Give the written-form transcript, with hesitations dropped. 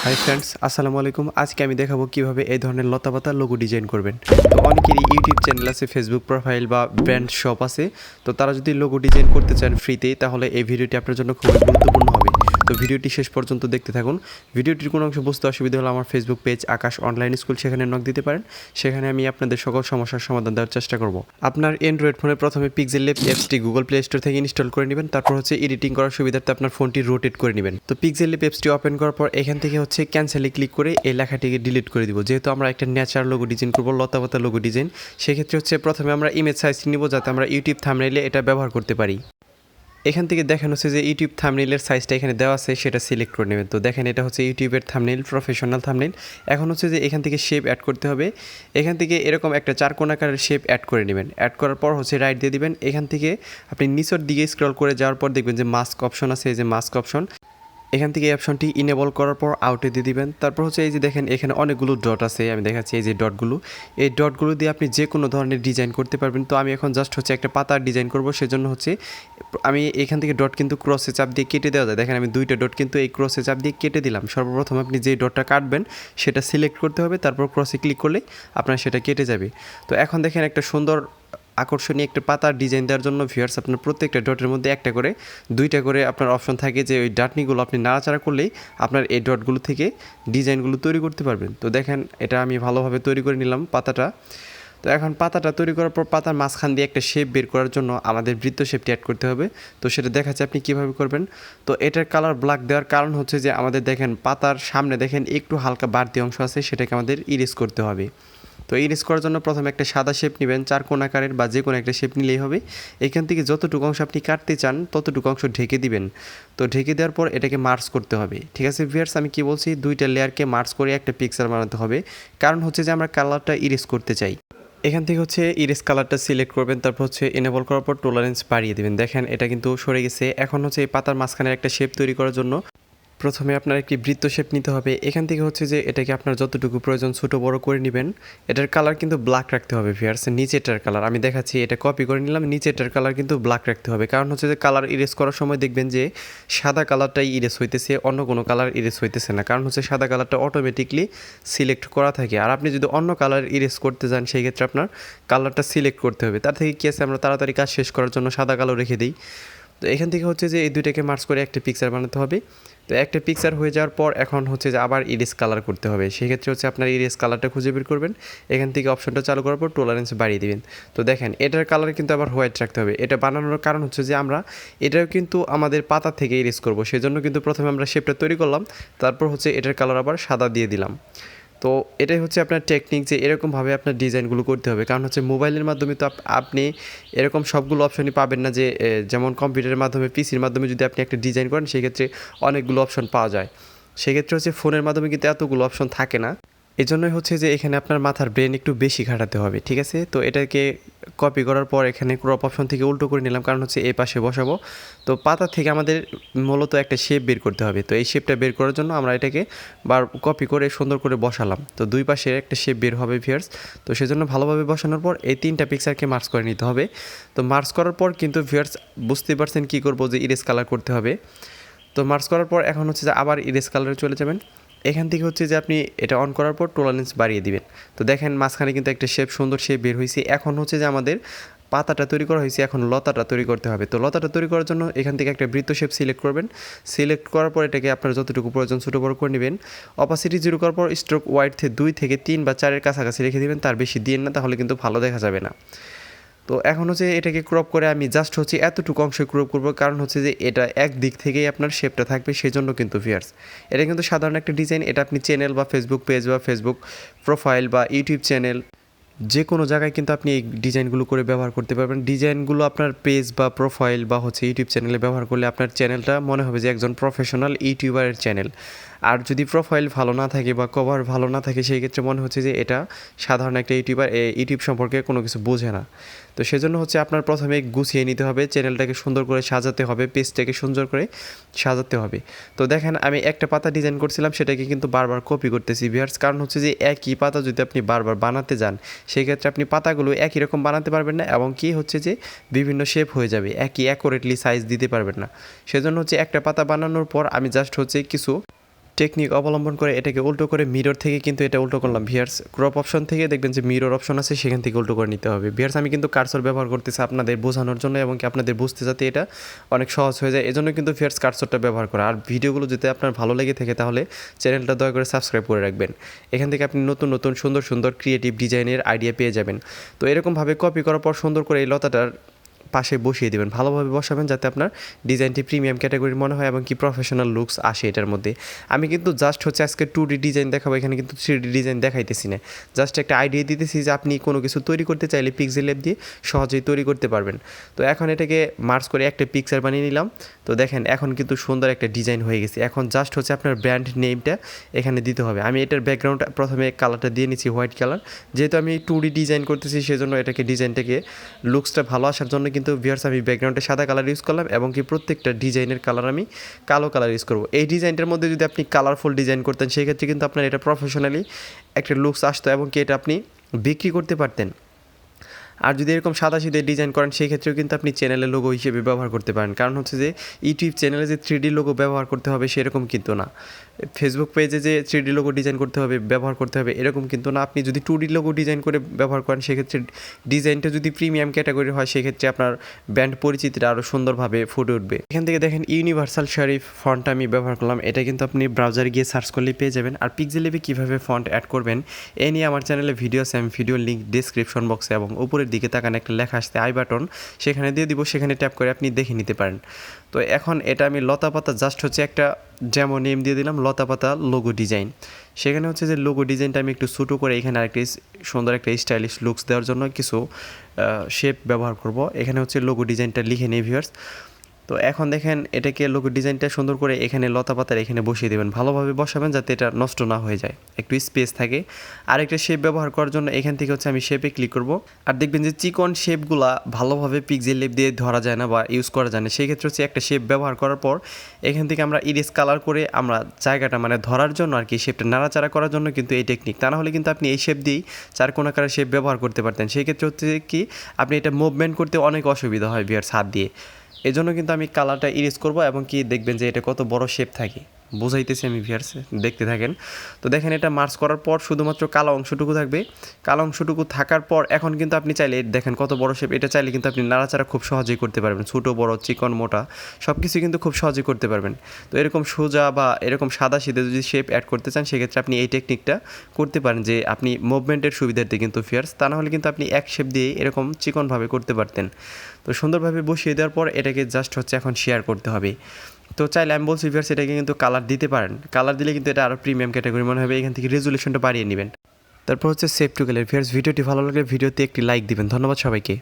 Hi friends, আসসালামু আলাইকুম। আজকে আমি দেখাবো কিভাবে এই ধরনের লতাপাতা লোগো ডিজাইন করবেন। তো অনেকেরই ইউটিউব চ্যানেল আছে, ফেসবুক প্রোফাইল বা ব্র্যান্ড শপ আছে। তো তারা যদি লোগো ডিজাইন করতে চান ফ্রিতে, তাহলে এই ভিডিওটি আপনার জন্য খুবই গুরুত্বপূর্ণ হবে। তো ভিডিওটি শেষ পর্যন্ত দেখতে থাকুন। ভিডিওটির কোনো অংশ বুঝতে অসুবিধা হলে আমার ফেসবুক পেজ আকাশ অনলাইন স্কুল, সেখানে নক দিতে পারেন। সেখানে আমি আপনাদের সকল সমস্যার সমাধান দেওয়ার চেষ্টা করব। আপনার অ্যান্ড্রয়েড ফোনে প্রথমে পিক্সেলল্যাব অ্যাপসটি গুগল প্লে স্টোর থেকে ইনস্টল করে নেবেন। তারপর হচ্ছে এডিটিং করার সুবিধার্থে আপনার ফোনটি রোটেট করে নেবেন। তো পিক্সেলল্যাব অ্যাপসটি ওপেন করার পর এখান থেকে হচ্ছে ক্যান্সেলে ক্লিক করে এই লেখাটিকে ডিলিট করে দিব। যেহেতু আমরা একটা ন্যাচারাল লোগো ডিজাইন করবো, লতাপাতা লোগো ডিজাইন, সেক্ষেত্রে হচ্ছে প্রথমে আমরা ইমেজ সাইজটি নিব, যাতে আমরা ইউটিউব থাম্বনেইলে এটা ব্যবহার করতে পারি। এখান থেকে দেখানো হচ্ছে যে ইউটিউব থাম্বনেইলের সাইজটা এখানে দেওয়া আছে, সেটা সিলেক্ট করে নেবেন। তো দেখেন, এটা হচ্ছে ইউটিউবের থাম্বনেইল, প্রফেশনাল থাম্বনেইল। এখন হচ্ছে যে এখান থেকে শেপ অ্যাড করতে হবে। এখান থেকে এরকম একটা চারকোণাকারের শেপ অ্যাড করে নেবেন। অ্যাড করার পর হচ্ছে রাইট দিয়ে দিবেন। এখান থেকে আপনি নিচের দিকে স্ক্রল করে যাওয়ার পর দেখবেন যে মাস্ক অপশন আছে, এই যে মাস্ক অপশন, এখান থেকে এই অপশনটি ইনেবল করার পর আউটে দিয়ে দিবেন। তারপর হচ্ছে এই যে দেখেন, এখানে অনেকগুলো ডট আছে, আমি দেখাচ্ছি। এই যে ডটগুলো, এই ডটগুলো দিয়ে আপনি যে কোনো ধরনের ডিজাইন করতে পারবেন। তো আমি এখন জাস্ট হচ্ছে একটা পাতার ডিজাইন করব, সেজন্য হচ্ছে আমি এখান থেকে ডট কিন্তু ক্রসে চাপ দিয়ে কেটে দেওয়া যায়। দেখেন, আমি দুইটা ডট কিন্তু এই ক্রসে চাপ দিয়ে কেটে দিলাম। সর্বপ্রথম আপনি যে ডটটা কাটবেন সেটা সিলেক্ট করতে হবে, তারপর ক্রসে ক্লিক করলে আপনার সেটা কেটে যাবে। তো এখন দেখেন, একটা সুন্দর আকর্ষণীয় একটা পাতার ডিজাইন দেওয়ার জন্য ভিউয়ার্স, আপনার প্রত্যেকটা ডটের মধ্যে একটা করে, দুইটা করে আপনার অপশন থাকে, যে ওই ডাটনিগুলো আপনি নাড়াচাড়া করলেই আপনার এই ডটগুলো থেকে ডিজাইনগুলো তৈরি করতে পারবেন। তো দেখেন, এটা আমি ভালোভাবে তৈরি করে নিলাম পাতাটা। তো এখন পাতাটা তৈরি করার পর পাতার মাঝখান দিয়ে একটা শেপ বের করার জন্য আমাদের বৃত্ত শেপটি অ্যাড করতে হবে। তো সেটা দেখাচ্ছে আপনি কীভাবে করবেন। তো এটার কালার ব্ল্যাক দেওয়ার কারণ হচ্ছে যে আমাদের দেখেন পাতার সামনে দেখেন একটু হালকা বাড়তি অংশ আছে, সেটাকে আমাদের ইরেজ করতে হবে। তো ইরেজ করার জন্য প্রথমে একটা সাদা শেপ নেবেন, চারকোণ আকারের বা যে কোনো একটা শেপ নিলেই হবে। এখান থেকে যতটুকু অংশ আপনি কাটতে চান ততটুকু অংশ ঢেকে দিবেন। তো ঢেকে দেওয়ার পর এটাকে মার্জ করতে হবে। ঠিক আছে ভিউয়ার্স, আমি কি বলছি, দুইটা লেয়ারকে মার্জ করে একটা পিকচার বানাতে হবে। কারণ হচ্ছে যে আমরা কালারটা ইরেজ করতে চাই। এখান থেকে হচ্ছে ইরেজ কালারটা সিলেক্ট করবেন, তারপর হচ্ছে এনেবল করার পর টলারেন্স বাড়িয়ে দেবেন। দেখেন, এটা কিন্তু সরে গেছে। এখন হচ্ছে এই পাতার মাঝখানের একটা শেপ তৈরি করার জন্য প্রথমে আপনার একটি বৃত্ত শেপ নিতে হবে। এখান থেকে হচ্ছে যে এটাকে আপনার যতটুকু প্রয়োজন ছোটো বড় করে নেবেন। এটার কালার কিন্তু ব্ল্যাক রাখতে হবে ভিউয়ার্স। নিচেটার কালার আমি দেখাচ্ছি, এটা কপি করে নিলাম। নিচেটার কালার কিন্তু ব্ল্যাক রাখতে হবে, কারণ হচ্ছে যে কালার ইরেজ করার সময় দেখবেন যে সাদা কালারটাই ইরেজ হইতেছে, অন্য কোনো কালার ইরেজ হইতেছে না। কারণ হচ্ছে সাদা কালারটা অটোমেটিকলি সিলেক্ট করা থাকে। আর আপনি যদি অন্য কালার ইরেজ করতে চান, সেই ক্ষেত্রে আপনার কালারটা সিলেক্ট করতে হবে। তার থেকে কী আছে, আমরা তাড়াতাড়ি কাজ শেষ করার জন্য সাদা কালো রেখে দিই। তো এখান থেকে হচ্ছে যে এই দুইটাকে মার্জ করে একটা পিকচার বানাতে হবে। তো একটা পিকচার হয়ে যাওয়ার পর এখন হচ্ছে যে আবার ইরেজ কালার করতে হবে। সেক্ষেত্রে হচ্ছে আপনার ইরেজ কালারটা খুঁজে বের করবেন। এখান থেকে অপশনটা চালু করার পর টলারেন্স বাড়িয়ে দিবেন। তো দেখেন, এটার কালার কিন্তু আবার হোয়াইট রাখতে হবে। এটা বানানোর কারণ হচ্ছে যে আমরা এটাও কিন্তু আমাদের পাতা থেকে ইরেজ করব, সেজন্য কিন্তু প্রথমে আমরা শেপটা তৈরি করলাম, তারপর হচ্ছে এটার কালার আবার সাদা দিয়ে দিলাম। তো এটাই হচ্ছে আপনার টেকনিক, যে এরকমভাবে আপনার ডিজাইনগুলো করতে হবে। কারণ হচ্ছে মোবাইলের মাধ্যমে তো আপনি এরকম সবগুলো অপশনই পাবেন না, যে যেমন কম্পিউটারের মাধ্যমে, পিসির মাধ্যমে যদি আপনি একটা ডিজাইন করেন, সেক্ষেত্রে অনেকগুলো অপশন পাওয়া যায়। সেক্ষেত্রে হচ্ছে ফোনের মাধ্যমে কিন্তু এতগুলো অপশন থাকে না। এজন্যই হচ্ছে যে এখানে আপনার মাথার ব্রেন একটু বেশি খাটাতে হবে। ঠিক আছে, তো এটাকে কপি করার পর এখানে ক্রপ অপশন থেকে উল্টো করে নিলাম, কারণ হচ্ছে এই পাশে বসাবো। তো পাতা থেকে আমাদের মূলত একটা শেপ বের করতে হবে। তো এই শেপটা বের করার জন্য আমরা এটাকে কপি করে সুন্দর করে বসালাম। তো দুই পাশে একটা শেপ বের হবে ভিউয়ার্স। তো সেজন্য ভালোভাবে বসানোর পর এই তিনটা পিকচারকে মার্জ করে নিতে হবে। তো মার্জ করার পর কিন্তু ভিউয়ার্স বুঝতেই পারছেন কী করবো, যে ইরেজ কালার করতে হবে। তো মার্জ করার পর এখন হচ্ছে যে আবার ইরেজ কালারে চলে যাবেন। এখান থেকে হচ্ছে যে আপনি এটা অন করার পর টলারেন্স বাড়িয়ে দিবেন। তো দেখেন, মাঝখানে কিন্তু একটা শেপ, সুন্দর শেপ বের হয়েছে। এখন হচ্ছে যে আমাদের পাতাটা তৈরি করা হয়েছে, এখন লতাটা তৈরি করতে হবে। তো লতাটা তৈরি করার জন্য এখান থেকে একটা বৃত্ত শেপ সিলেক্ট করবেন। সিলেক্ট করার পর এটাকে আপনার যতটুকু প্রয়োজন ছোটো বড় করে নেবেন। অপাসিটি 0 করার পর স্ট্রোক ওয়াইড 2 থেকে 3 বা 4-এর কাছাকাছি রেখে দেবেন, তার বেশি দিয়েন না, তাহলে কিন্তু ভালো দেখা যাবে না। তো এখন হচ্ছে এটাকে ক্রপ করে আমি জাস্ট হচ্ছে এতটুকু অংশে ক্রপ করব, কারণ হচ্ছে যে এটা এক দিক থেকেই আপনার শেপটা থাকবে, সেজন্য কিন্তু ভিউয়ার্স। এটা কিন্তু সাধারণ একটা ডিজাইন। এটা আপনি চ্যানেল বা ফেসবুক পেজ বা ফেসবুক প্রোফাইল বা ইউটিউব চ্যানেল, যে কোনো জায়গায় কিন্তু আপনি এই ডিজাইনগুলো করে ব্যবহার করতে পারবেন। ডিজাইনগুলো আপনার পেজ বা প্রোফাইল বা হচ্ছে ইউটিউব চ্যানেলে ব্যবহার করলে আপনার চ্যানেলটা মনে হবে যে একজন প্রফেশনাল ইউটিউবারের চ্যানেল। আর যদি প্রোফাইল ভালো না থাকে বা কভার ভালো না থাকে, সেই ক্ষেত্রে মনে হচ্ছে যে এটা সাধারণ একটা ইউটিউবার, ইউটিউব সম্পর্কে কোনো কিছু বোঝে না। তো সেজন্য হচ্ছে আপনার প্রথমে গুছিয়ে নিতে হবে, চ্যানেলটাকে সুন্দর করে সাজাতে হবে, পেজটাকে সুন্দর করে সাজাতে হবে। তো দেখেন, আমি একটা পাতা ডিজাইন করছিলাম, সেটাকে কিন্তু বারবার কপি করতেছি ভিউয়ার্স। কারণ হচ্ছে যে একই পাতা যদি আপনি বারবার বানাতে যান, সেই ক্ষেত্রে আপনি পাতাগুলো একই রকম বানাতে পারবেন না, এবং কি হচ্ছে যে বিভিন্ন শেপ হয়ে যাবে, একই অ্যাকুরেটলি সাইজ দিতে পারবেন না। সেজন্য হচ্ছে একটা পাতা বানানোর পর আমি জাস্ট হচ্ছে কিছু টেকনিক অবলম্বন করে এটাকে উল্টো করে মিরর থেকে কিন্তু এটা উল্টো করলাম ভিয়ার্স। ক্রপ অপশন থেকে দেখবেন যে মিরর অপশন আছে, সেখান থেকে উল্টো করে নিতে হবে ভিয়ার্স। আমি কিন্তু কার্সর ব্যবহার করতেছি আপনাদের বোঝানোর জন্য এবং কি আপনাদের বুঝতে যাতে এটা অনেক সহজ হয়ে যায়, এজন্য কিন্তু ভিয়ার্স কার্সরটা ব্যবহার করা। আর ভিডিওগুলো যদি আপনার ভালো লেগে থাকে তাহলে চ্যানেলটা দয়া করে সাবস্ক্রাইব করে রাখবেন। এখান থেকে আপনি নতুন নতুন সুন্দর সুন্দর ক্রিয়েটিভ ডিজাইনের আইডিয়া পেয়ে যাবেন। তো এরকমভাবে কপি করার পর সুন্দর করে এই লতাটার পাশে বসিয়ে দেবেন, ভালোভাবে বসাবেন যাতে আপনার ডিজাইনটি প্রিমিয়াম ক্যাটাগরির মনে হয় এবং কি প্রফেশনাল লুকস আসে এটার মধ্যে। আমি কিন্তু জাস্ট হচ্ছে আজকে 2D ডিজাইন দেখাবো, এখানে কিন্তু 3D ডিজাইন দেখাইতেছি না, জাস্ট একটা আইডিয়া দিতেছি যে আপনি কোনো কিছু তৈরি করতে চাইলে Pixellab দিয়ে সহজেই তৈরি করতে পারবেন। তো এখন এটাকে মার্জ করে একটা পিকচার বানিয়ে নিলাম। তো দেখেন এখন কিন্তু সুন্দর একটা ডিজাইন হয়ে গেছে। এখন জাস্ট হচ্ছে আপনার ব্র্যান্ড নেমটা এখানে দিতে হবে। আমি এটার ব্যাকগ্রাউন্ড প্রথমে কালারটা দিয়ে নিচ্ছি হোয়াইট কালার, যেহেতু আমি 2D ডিজাইন করতেছি সেজন্য এটাকে ডিজাইনটাকে লুকসটা ভালো আসার জন্য কিন্তু ভিউয়ার্স আমি ব্যাকগ্রাউন্ডে সাদা কালার ইউজ করলাম এবং কি প্রত্যেকটা ডিজাইনের কালার আমি কালো কালার ইউজ করবো। এই ডিজাইনটার মধ্যে যদি আপনি কালারফুল ডিজাইন করতেন সেক্ষেত্রে কিন্তু আপনার এটা প্রফেশনালি একটা লুকস আসতো এবং কি এটা আপনি বিক্রি করতে পারতেন। আর যদি এরকম সাদাসিধে ডিজাইন করেন সেই ক্ষেত্রেও কিন্তু আপনি চ্যানেলের লোগো হিসেবে ব্যবহার করতে পারেন। কারণ হচ্ছে যে ইউটিউব চ্যানেলে যে 3D লোগো ব্যবহার করতে হবে সেরকম কিন্তু না, ফেসবুক পেজে যে 3D লোগো ডিজাইন করতে হবে ব্যবহার করতে হবে এরকম কিন্তু না। আপনি যদি 2D লোগো ডিজাইন করে ব্যবহার করেন সেক্ষেত্রে ডিজাইনটা যদি প্রিমিয়াম ক্যাটাগরি হয় সেক্ষেত্রে আপনার ব্র্যান্ড পরিচিতিটা আরও সুন্দরভাবে ফুটে উঠবে। এখান থেকে দেখেন ইউনিভার্সাল শরীফ ফন্টটা আমি ব্যবহার করলাম, এটা কিন্তু আপনি ব্রাউজারে গিয়ে সার্চ করলেই পেয়ে যাবেন। আর পিক্সেলেবে কীভাবে ফন্ট অ্যাড করবেন এ নিয়ে আমার চ্যানেলে ভিডিও আছে, আমি ভিডিওর লিঙ্ক ডেসক্রিপশন বক্সে এবং উপরের দিকে তাকান একটা লেখা আসতে আই বাটন, সেখানে দিয়ে দিব, সেখানে ট্যাপ করে আপনি দেখে নিতে পারেন। তো এখন এটা আমি লতা পাতা জাস্ট হচ্ছে একটা যেমন নেম দিয়ে দিলাম লতা পাতা লোগো ডিজাইন। সেখানে হচ্ছে যে লোগো ডিজাইনটা আমি একটু ছোটো করে এখানে আরেকটি সুন্দর একটা স্টাইলিশ লুকস দেওয়ার জন্য কিছু শেপ ব্যবহার করব। এখানে হচ্ছে লোগো ডিজাইনটা লিখে নিই ভিউয়ার্স। তো এখন দেখেন এটাকে লোগো ডিজাইনটা সুন্দর করে এখানে লতা পাতার এখানে বসিয়ে দেবেন, ভালোভাবে বসাবেন যাতে এটা নষ্ট না হয়ে যায়, একটু স্পেস থাকে। আরেকটা শেপ ব্যবহার করার জন্য এখান থেকে হচ্ছে আমি শেপে ক্লিক করব। আর দেখবেন যে চিকন শেপগুলা ভালোভাবে Pixellab দিয়ে ধরা যায় না বা ইউজ করা যায় না, সেই ক্ষেত্রে হচ্ছে একটা শেপ ব্যবহার করার পর এখান থেকে আমরা ইরেজ কালার করে আমরা জায়গাটা মানে ধরার জন্য আর কি শেপটা নাড়াচাড়া করার জন্য কিন্তু এই টেকনিক। তা না হলে কিন্তু আপনি এই শেপ দিয়েই চারকোনাকার শেপ ব্যবহার করতে পারতেন, সেই ক্ষেত্রে হচ্ছে কি আপনি এটা মুভমেন্ট করতে অনেক অসুবিধা হয় ভিউয়ার্স হাত দিয়ে। এজন্য কিন্তু আমি কালারটা ইরেজ করব এবং কি দেখবেন যে এটা কত বড় শেপ থাকে, বোঝাইতেছি আমি ভিউয়ার্স, দেখতে থাকেন। তো দেখেন এটা মার্চ করার পর শুধুমাত্র কালো অংশটুকু থাকবে, কালো অংশটুকু থাকার পর এখন কিন্তু আপনি চাইলে দেখেন কত বড় শেপ, এটা চাইলে কিন্তু আপনি নাড়াচাড়া খুব সহজেই করতে পারবেন, ছোটো বড় চিকন মোটা সব কিছু কিন্তু খুব সহজেই করতে পারবেন। তো এরকম সোজা বা এরকম সাদা সিধে যদি শেপ অ্যাড করতে চান সেক্ষেত্রে আপনি এই টেকনিকটা করতে পারেন যে আপনি মুভমেন্টের সুবিধার্থে কিন্তু ভিউয়ার্স, তা না হলে কিন্তু আপনি এক শেপ দিয়ে এরকম চিকনভাবে করতে পারতেন। তো সুন্দরভাবে বসিয়ে দেওয়ার পর এটাকে জাস্ট হচ্ছে এখন শেয়ার করতে হবে। তো চাইলে আমি বলছি ভিউয়ার্স এটাকে কিন্তু কালার দিতে পারেন, কালার দিলে কিন্তু এটা আরও প্রিমিয়াম ক্যাটাগরি মনে হবে। এখান থেকে রেজুলেশনটা বাড়িয়ে নেবেন। তারপর হচ্ছে সেভ টু গ্যালারি। ভিউয়ার্স ভিডিওটি ভালো লাগলে ভিডিওতে একটি লাইক দিবেন। ধন্যবাদ সবাইকে।